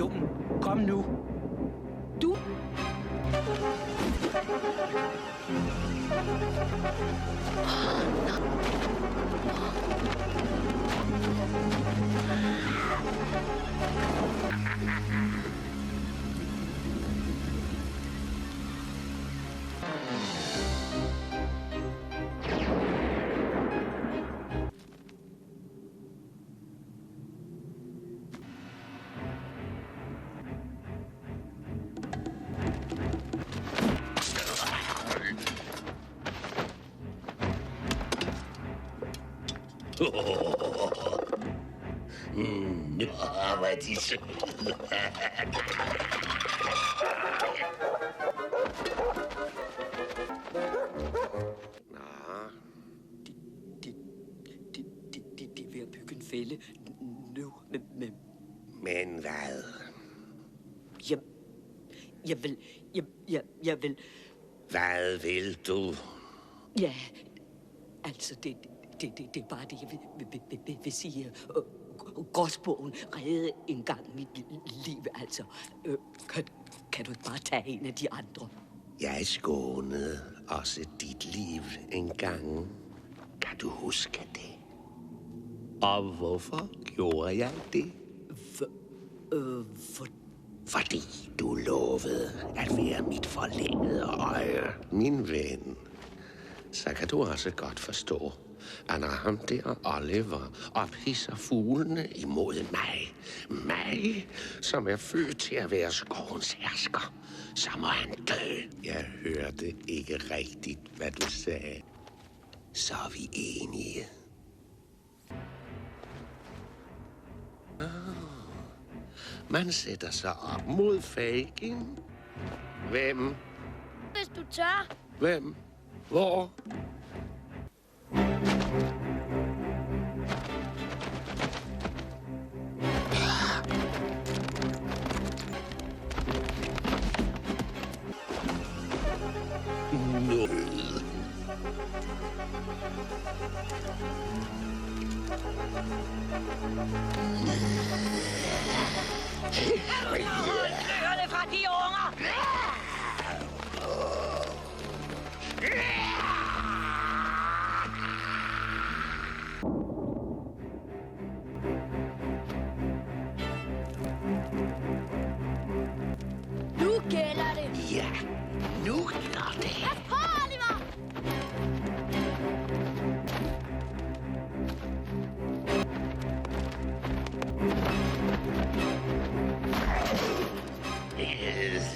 Jon, kom nu. Du... Hvor er de søde. De er ved at bygge en fælde nu. Men hvad? Jeg vil... Hvad vil du? Ja, altså, det er bare det, jeg vil sige. Gråsbogen reddede engang mit liv, altså. Kan du ikke bare tage en af de andre? Jeg skånede også dit liv engang. Kan du huske det? Og hvorfor gjorde jeg det? Fordi du lovede at være mit forlængede øje, min ven. Så kan du også godt forstå, at når ham der Oliver ophisser fuglene imod mig, som er født til at være skovens hersker, så må han dø. Jeg hørte ikke rigtigt, hvad du sagde. Så er vi enige. Man sætter sig op mod Fagin. Hvem? Hvis du tør. Hvem? Hvor? Kløerne fra de unger! Nu gælder det! Ja, nu gælder det! Pas på, Oliver! Yes.